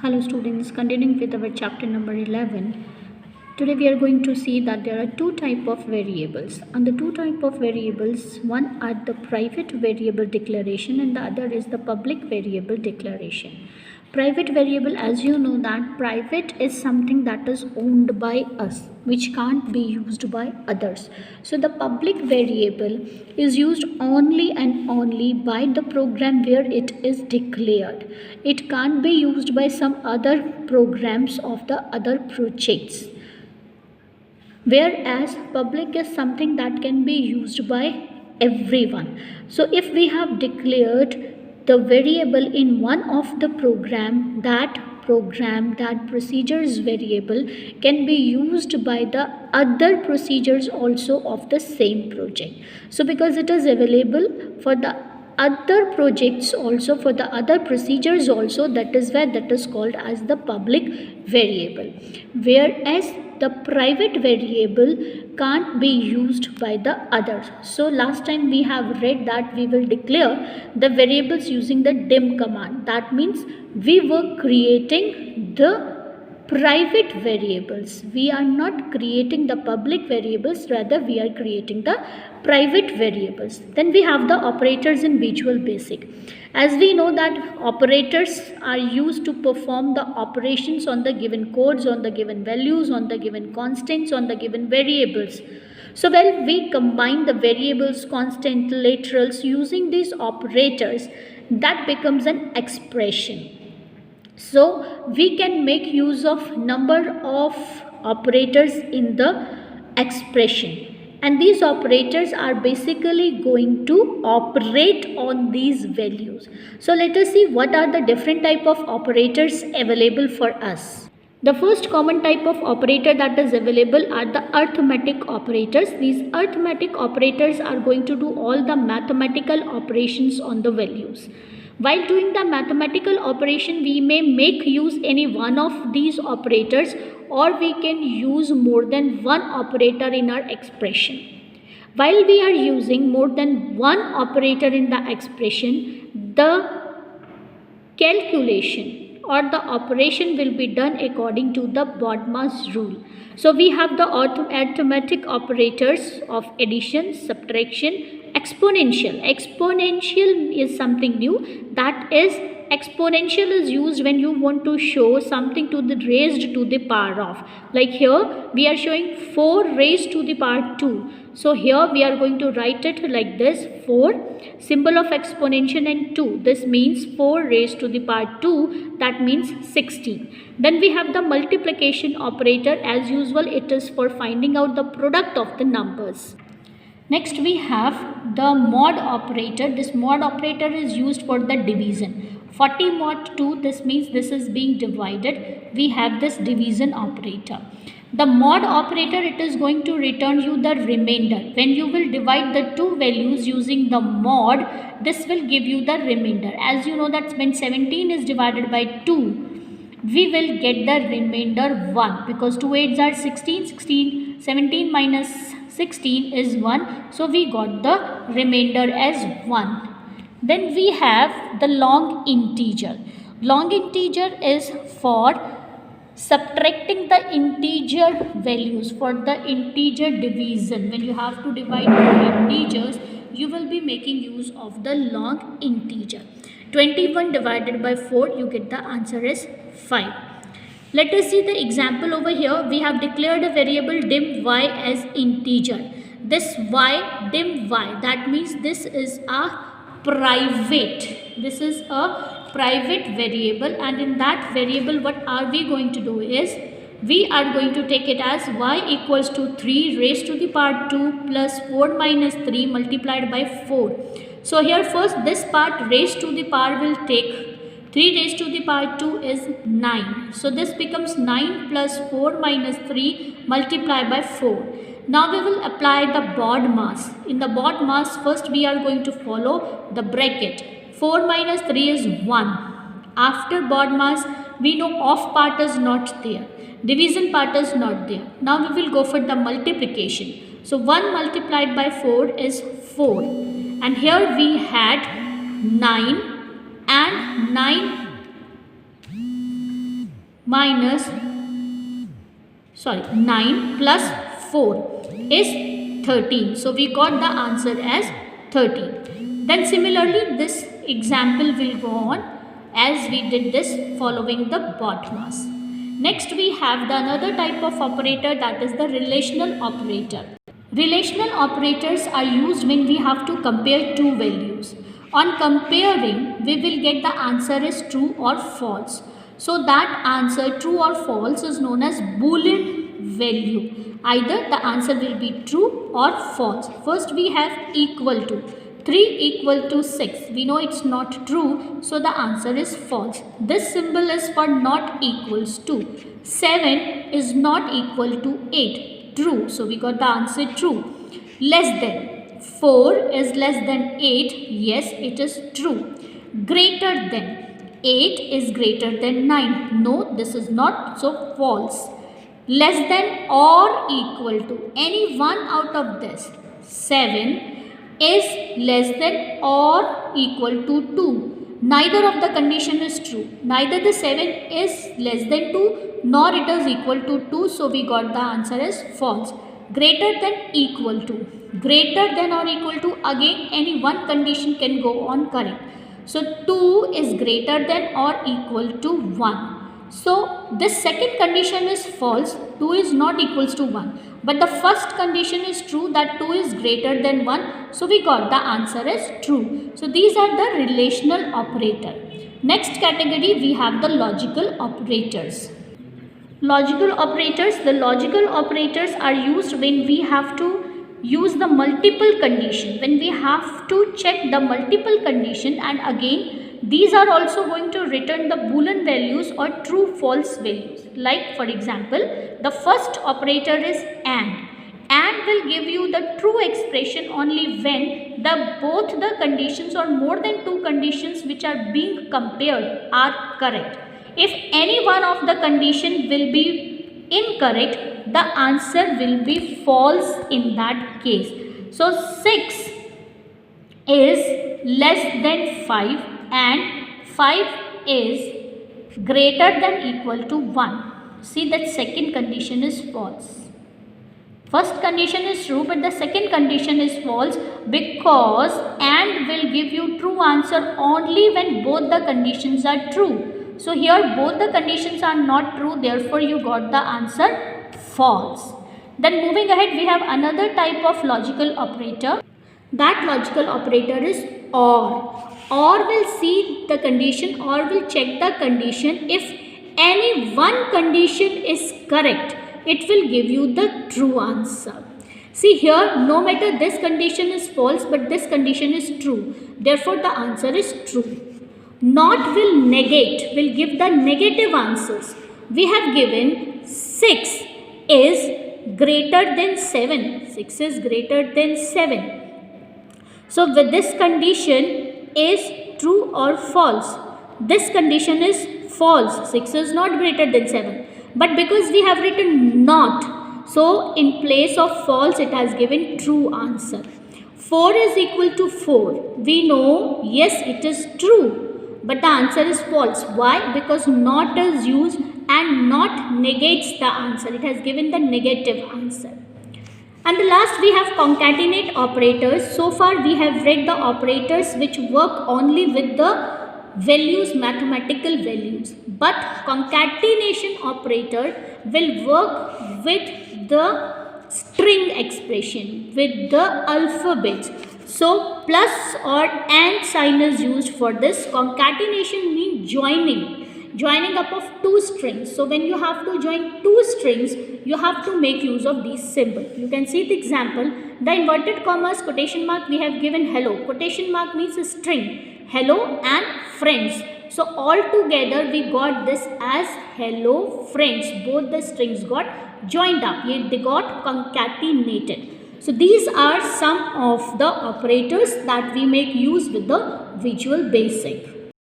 Hello students, continuing with our chapter number 11. Today we are going to see that there are two type of variables. And the two type of variables, one are the private variable declaration and the other is the public variable declaration. Private variable, as you know, that private is something that is owned by us, which can't be used by others. So the public variable is used only and only by the program where it is declared. It can't be used by some other programs of the other projects, whereas public is something that can be used by everyone. So if we have declared the variable in one of the program that procedures variable can be used by the other procedures also of the same project. So because it is available for the other projects also, for the other procedures also, that is why that is called as the public variable, whereas the private variable can't be used by the others. So last time we have read that we will declare the variables using the dim command. That means we were creating the private variables. We are not creating the public variables, rather we are creating the private variables. Then we have the operators in Visual Basic. As we know that operators are used to perform the operations on the given codes, on the given values, on the given constants, on the given variables. So when we combine the variables, constant, literals using these operators, that becomes an expression. So we can make use of number of operators in the expression, and these operators are basically going to operate on these values. So let us see what are the different type of operators available for us. The first common type of operator that is available are the arithmetic operators. These arithmetic operators are going to do all the mathematical operations on the values. While doing the mathematical operation, we may make use any one of these operators, or we can use more than one operator in our expression. While we are using more than one operator in the expression, the calculation or the operation will be done according to the BODMAS rule. So we have the arithmetic operators of addition, subtraction, exponential. Exponential is something new. That is, exponential is used when you want to show something to the raised to the power of. Like here we are showing 4 raised to the power 2. So here we are going to write it like this: 4, symbol of exponential, and 2. This means 4 raised to the power 2, that means 16. Then we have the multiplication operator. As usual, it is for finding out the product of the numbers. Next we have the mod operator. This mod operator is used for the division. 40 mod 2, this means this is being divided. We have this division operator. The mod operator, it is going to return you the remainder. When you will divide the two values using the mod, this will give you the remainder. As you know that when 17 is divided by 2, we will get the remainder 1, because 2 8s are 16, 17 minus 16 is 1, so we got the remainder as 1. Then we have the long integer. Long integer is for subtracting the integer values, for the integer division. When you have to divide two integers, you will be making use of the long integer. 21 divided by 4, you get the answer is 5. Let us see the example over here. We have declared a variable dim y as integer. This y, dim y, that means this is a private. This is a private variable, and in that variable what are we going to do is, we are going to take it as y equals to 3 raised to the power 2 plus 4 minus 3 multiplied by 4. So here first this part raised to the power will take 3 raised to the power 2 is 9. So this becomes 9 plus 4 minus 3 multiplied by 4. Now we will apply the BODMAS. In the BODMAS, first we are going to follow the bracket. 4 minus 3 is 1. After BODMAS, we know off part is not there. Division part is not there. Now we will go for the multiplication. So 1 multiplied by 4 is 4. And here we had 9 and 9 minus 9 plus 4 is 13. So we got the answer as 13. Then similarly this example will go on as we did this following the BODMAS. Next we have the another type of operator, that is the relational operator. Relational operators are used when we have to compare two values. On comparing, we will get the answer is true or false. So that answer true or false is known as Boolean value. Either the answer will be true or false. First we have equal to. 3 equal to 6. We know it's not true, so the answer is false. This symbol is for not equals to. 7 is not equal to 8. True. So we got the answer true. Less than. 4 is less than 8. Yes, it is true. Greater than. 8 is greater than 9. No, this is not, so false. Less than or equal to. Any one out of this. 7 is less than or equal to 2. Neither of the condition is true. Neither the 7 is less than 2 nor it is equal to 2. So we got the answer as false. Greater than equal to. Greater than or equal to, again any one condition can go on correct. So 2 is greater than or equal to 1. So this second condition is false. 2 is not equals to 1. But the first condition is true, that 2 is greater than 1. So we got the answer as true. So these are the relational operator. Next category we have the logical operators. Logical operators. The logical operators are used when we have to use the multiple condition. When we have to check the multiple condition, and again these are also going to return the Boolean values or true false values. Like for example, the first operator is AND. AND will give you the true expression only when both the conditions or more than two conditions which are being compared are correct. If any one of the condition will be incorrect, the answer will be false in that case. So 6 is less than 5 and 5 is greater than equal to 1. See, that second condition is false. First condition is true, but the second condition is false because AND will give you true answer only when both the conditions are true. So here both the conditions are not true, therefore you got the answer false. Then moving ahead, we have another type of logical operator. That logical operator is OR. OR will see the condition or will check the condition. If any one condition is correct, it will give you the true answer. See here, no matter this condition is false, but this condition is true. Therefore, the answer is true. Not will negate, will give the negative answers. We have given 6 is greater than 7. 6 is greater than 7. So with this condition is true or false. This condition is false. 6 is not greater than 7. But because we have written not, so in place of false it has given true answer. 4 is equal to 4. We know, yes, it is true. But the answer is false. Why? Because not is used and not negates the answer. It has given the negative answer. And the last we have concatenate operators. So far we have read the operators which work only with the values, mathematical values. But concatenation operator will work with the string expression, with the alphabets. So plus or and sign is used for this. Concatenation means joining up of two strings. So when you have to join two strings, you have to make use of these symbols. You can see the example. The inverted commas, quotation mark, we have given hello. Quotation mark means a string. Hello and friends. So all together we got this as hello friends. Both the strings got joined up. They got concatenated. So these are some of the operators that we make use with the Visual Basic.